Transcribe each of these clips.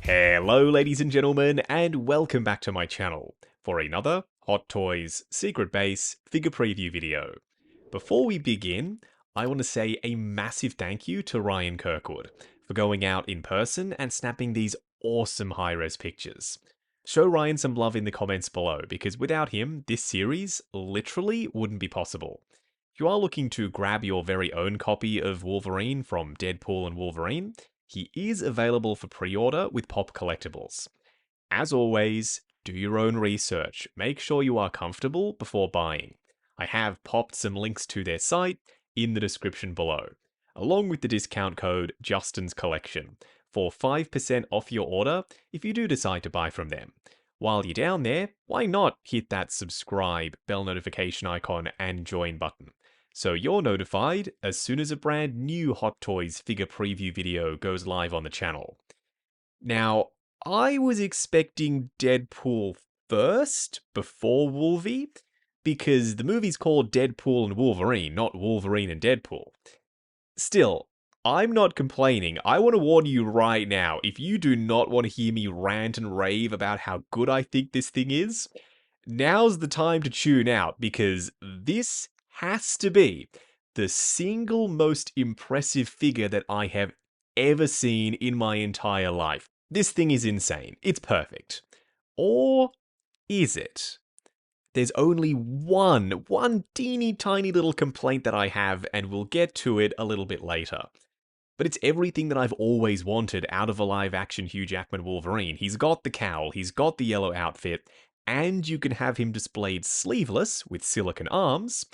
Hello ladies and gentlemen, and welcome back to my channel for another Hot Toys Secret Base figure preview video. Before we begin, I want to say a massive thank you to Ryan Kirkwood for going out in person and snapping these awesome high-res pictures. Show Ryan some love in the comments below, because without him, this series literally wouldn't be possible. If you are looking to grab your very own copy of Wolverine from Deadpool and Wolverine, he is available for pre-order with Pop Collectibles. As always, do your own research. Make sure you are comfortable before buying. I have popped some links to their site in the description below, along with the discount code Justin's Collection for 5% off your order if you do decide to buy from them. While you're down there, why not hit that subscribe, bell notification icon, and join button, so you're notified as soon as a brand new Hot Toys figure preview video goes live on the channel. Now, I was expecting Deadpool first, before Wolvie, because the movie's called Deadpool and Wolverine, not Wolverine and Deadpool. Still, I'm not complaining. I want to warn you right now, if you do not want to hear me rant and rave about how good I think this thing is, now's the time to tune out, because this has to be the single most impressive figure that I have ever seen in my entire life. This thing is insane. It's perfect. Or is it? There's only one teeny tiny little complaint that I have, and we'll get to it a little bit later. But it's everything that I've always wanted out of a live-action Hugh Jackman Wolverine. He's got the cowl, he's got the yellow outfit, and you can have him displayed sleeveless with silicone arms,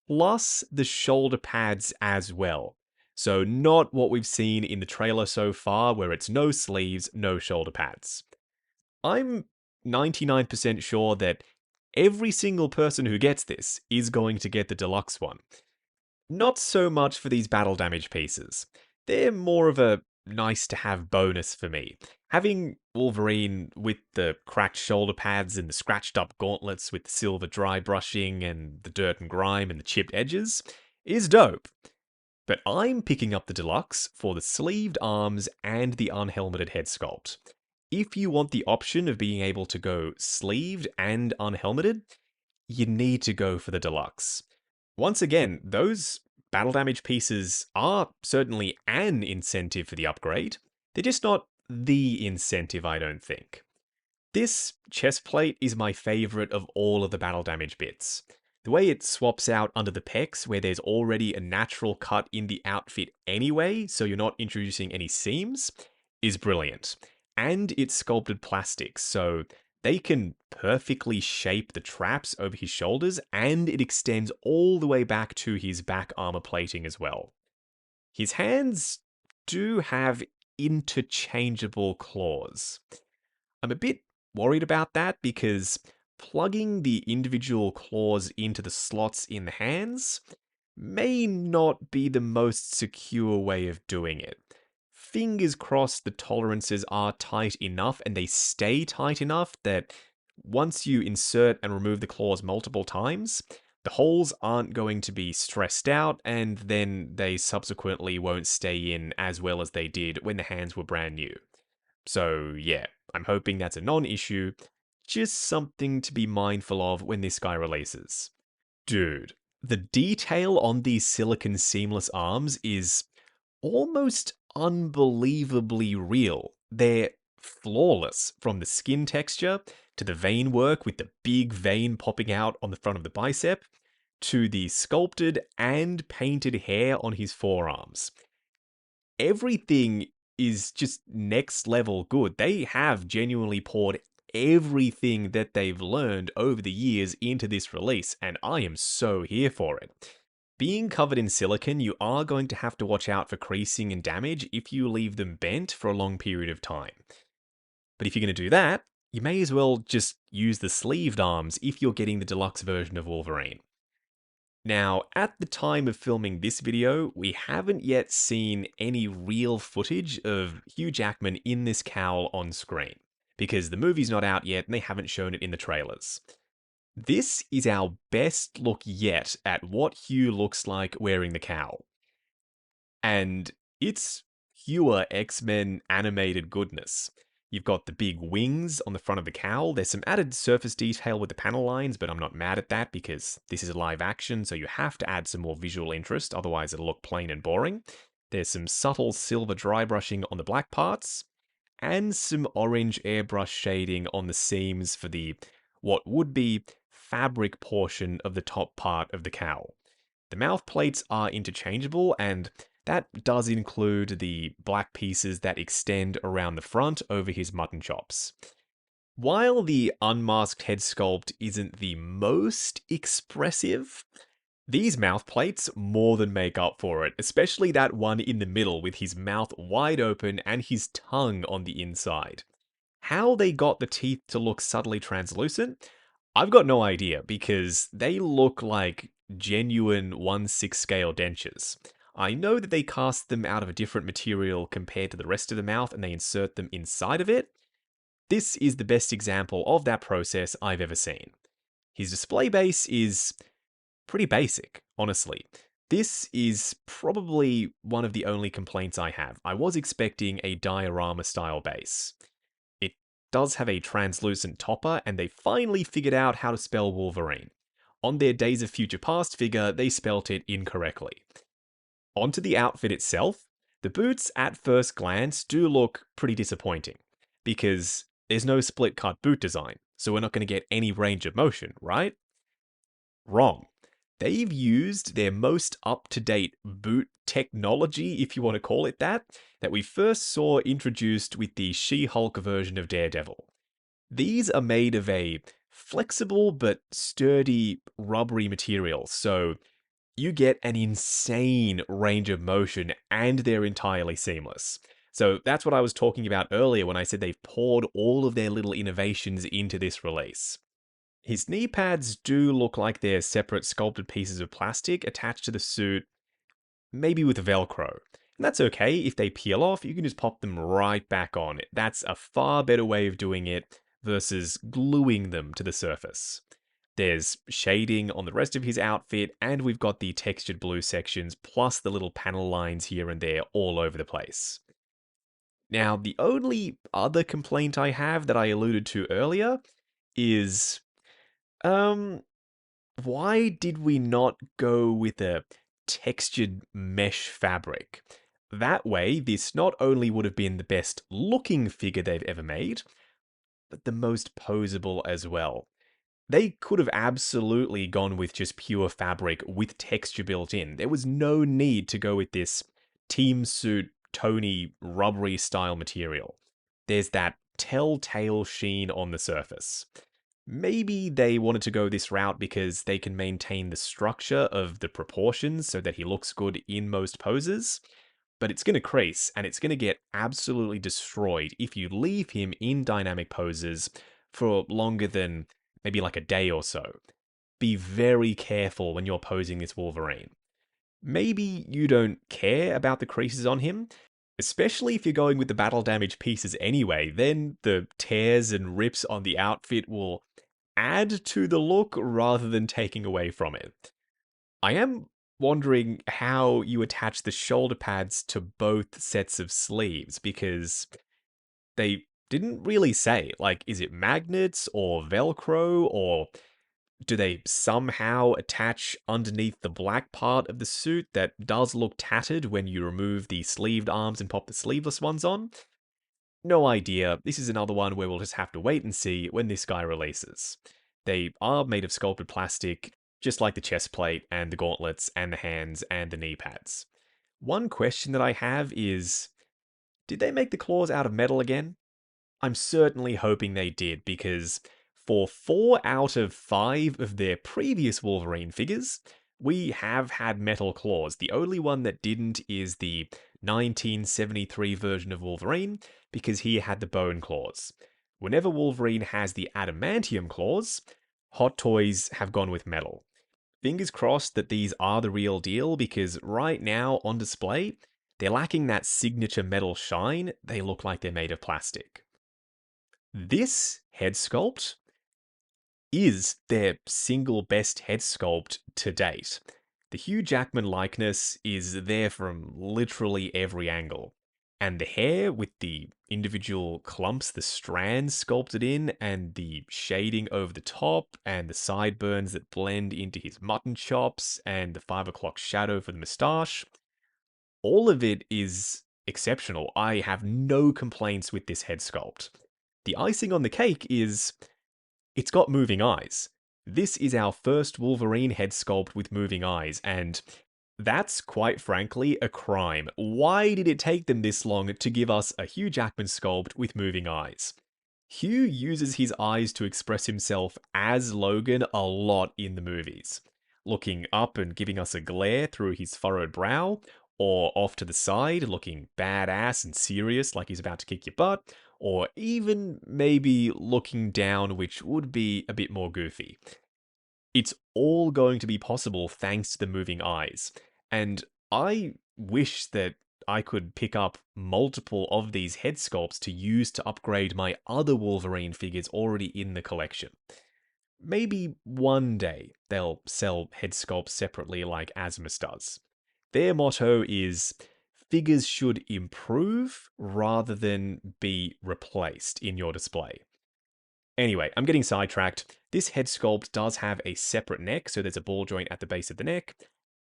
plus the shoulder pads as well. So not what we've seen in the trailer so far, where it's no sleeves, no shoulder pads. I'm 99% sure that every single person who gets this is going to get the deluxe one. Not so much for these battle damage pieces. They're more of a nice-to-have bonus for me. Having Wolverine with the cracked shoulder pads and the scratched-up gauntlets with the silver dry brushing and the dirt and grime and the chipped edges is dope. But I'm picking up the deluxe for the sleeved arms and the unhelmeted head sculpt. If you want the option of being able to go sleeved and unhelmeted, you need to go for the deluxe. Once again, those battle damage pieces are certainly an incentive for the upgrade. They're just not the incentive, I don't think. This chest plate is my favorite of all of the battle damage bits. The way it swaps out under the pecs, where there's already a natural cut in the outfit anyway, so you're not introducing any seams, is brilliant. And it's sculpted plastic, so they can perfectly shape the traps over his shoulders, and it extends all the way back to his back armor plating as well. His hands do have interchangeable claws. I'm a bit worried about that, because plugging the individual claws into the slots in the hands may not be the most secure way of doing it. Fingers crossed the tolerances are tight enough and they stay tight enough that once you insert and remove the claws multiple times, the holes aren't going to be stressed out, and then they subsequently won't stay in as well as they did when the hands were brand new. So yeah, I'm hoping that's a non-issue, just something to be mindful of when this guy releases. Dude, the detail on these silicone seamless arms is almost unbelievably real. They're flawless, from the skin texture to the vein work with the big vein popping out on the front of the bicep, to the sculpted and painted hair on his forearms. Everything is just next level good. They have genuinely poured everything that they've learned over the years into this release, and I am so here for it. Being covered in silicone, you are going to have to watch out for creasing and damage if you leave them bent for a long period of time. But if you're going to do that, you may as well just use the sleeved arms if you're getting the deluxe version of Wolverine. Now, at the time of filming this video, we haven't yet seen any real footage of Hugh Jackman in this cowl on screen, because the movie's not out yet and they haven't shown it in the trailers. This is our best look yet at what Hugh looks like wearing the cowl. And it's pure X-Men animated goodness. You've got the big wings on the front of the cowl. There's some added surface detail with the panel lines, but I'm not mad at that because this is live action, so you have to add some more visual interest, otherwise it'll look plain and boring. There's some subtle silver dry brushing on the black parts, and some orange airbrush shading on the seams for the what would be fabric portion of the top part of the cowl. The mouth plates are interchangeable, and that does include the black pieces that extend around the front over his mutton chops. While the unmasked head sculpt isn't the most expressive, these mouth plates more than make up for it, especially that one in the middle with his mouth wide open and his tongue on the inside. How they got the teeth to look subtly translucent, I've got no idea because they look like genuine 1/6 scale dentures. I know that they cast them out of a different material compared to the rest of the mouth and they insert them inside of it. This is the best example of that process I've ever seen. His display base is pretty basic, honestly. This is probably one of the only complaints I have. I was expecting a diorama style base. It does have a translucent topper, and they finally figured out how to spell Wolverine. On their Days of Future Past figure, they spelt it incorrectly. Onto the outfit itself, the boots at first glance do look pretty disappointing, because there's no split cut boot design, so we're not going to get any range of motion, right? Wrong. They've used their most up-to-date boot technology, if you want to call it that we first saw introduced with the She-Hulk version of Daredevil. These are made of a flexible but sturdy rubbery material, so you get an insane range of motion and they're entirely seamless. So that's what I was talking about earlier when I said they've poured all of their little innovations into this release. His knee pads do look like they're separate sculpted pieces of plastic attached to the suit, maybe with Velcro. And that's okay, if they peel off, you can just pop them right back on. That's a far better way of doing it versus gluing them to the surface. There's shading on the rest of his outfit, and we've got the textured blue sections, plus the little panel lines here and there all over the place. Now, the only other complaint I have that I alluded to earlier is why did we not go with a textured mesh fabric? That way, this not only would have been the best looking figure they've ever made, but the most posable as well. They could have absolutely gone with just pure fabric with texture built in. There was no need to go with this team suit, Tony, rubbery style material. There's that telltale sheen on the surface. Maybe they wanted to go this route because they can maintain the structure of the proportions so that he looks good in most poses, but it's going to crease and it's going to get absolutely destroyed if you leave him in dynamic poses for longer than maybe like a day or so. Be very careful when you're posing this Wolverine. Maybe you don't care about the creases on him, especially if you're going with the battle damage pieces anyway, then the tears and rips on the outfit will add to the look rather than taking away from it. I am wondering how you attach the shoulder pads to both sets of sleeves because they didn't really say. Like, is it magnets or Velcro, or do they somehow attach underneath the black part of the suit that does look tattered when you remove the sleeved arms and pop the sleeveless ones on? No idea. This is another one where we'll just have to wait and see when this guy releases. They are made of sculpted plastic, just like the chest plate and the gauntlets and the hands and the knee pads. One question that I have is, did they make the claws out of metal again? I'm certainly hoping they did, because for 4 out of 5 of their previous Wolverine figures, we have had metal claws. The only one that didn't is the 1973 version of Wolverine, because he had the bone claws. Whenever Wolverine has the adamantium claws, Hot Toys have gone with metal. Fingers crossed that these are the real deal, because right now on display, they're lacking that signature metal shine. They look like they're made of plastic. This head sculpt is their single best head sculpt to date. The Hugh Jackman likeness is there from literally every angle. And the hair with the individual clumps, the strands sculpted in, and the shading over the top, and the sideburns that blend into his mutton chops, and the 5 o'clock shadow for the moustache. All of it is exceptional. I have no complaints with this head sculpt. The icing on the cake is it's got moving eyes. This is our first Wolverine head sculpt with moving eyes, and that's quite frankly a crime. Why did it take them this long to give us a Hugh Jackman sculpt with moving eyes? Hugh uses his eyes to express himself as Logan a lot in the movies, looking up and giving us a glare through his furrowed brow, or off to the side, looking badass and serious like he's about to kick your butt, or even maybe looking down, which would be a bit more goofy. It's all going to be possible thanks to the moving eyes. And I wish that I could pick up multiple of these head sculpts to use to upgrade my other Wolverine figures already in the collection. Maybe one day they'll sell head sculpts separately like Asmus does. Their motto is figures should improve rather than be replaced in your display. Anyway, I'm getting sidetracked. This head sculpt does have a separate neck, so there's a ball joint at the base of the neck,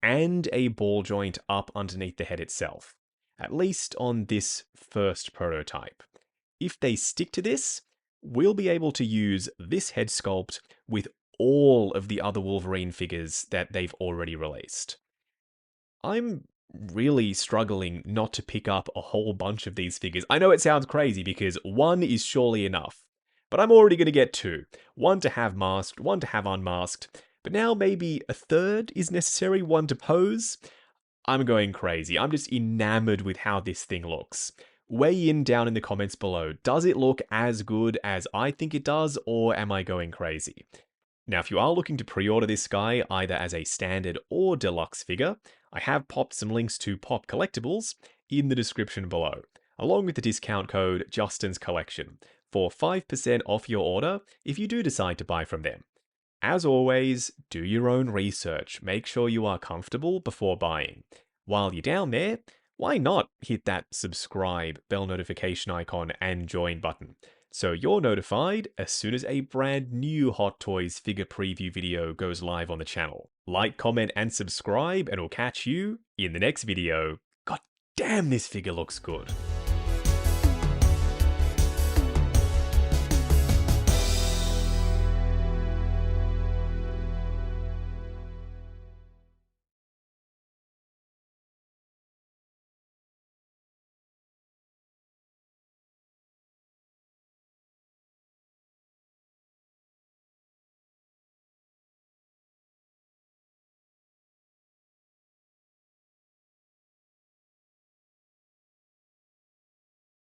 and a ball joint up underneath the head itself. At least on this first prototype. If they stick to this, we'll be able to use this head sculpt with all of the other Wolverine figures that they've already released. I'm really struggling not to pick up a whole bunch of these figures. I know it sounds crazy because one is surely enough, but I'm already going to get two. One to have masked, one to have unmasked, but now maybe a third is necessary, one to pose. I'm going crazy. I'm just enamored with how this thing looks. Weigh in down in the comments below. Does it look as good as I think it does, or am I going crazy? Now, if you are looking to pre-order this guy, either as a standard or deluxe figure, I have popped some links to Pop Collectibles in the description below, along with the discount code Justin's Collection, for 5% off your order if you do decide to buy from them. As always, do your own research. Make sure you are comfortable before buying. While you're down there, why not hit that subscribe, bell notification icon, and join button, so you're notified as soon as a brand new Hot Toys figure preview video goes live on the channel. Like, comment, and subscribe, and we'll catch you in the next video. God damn, this figure looks good.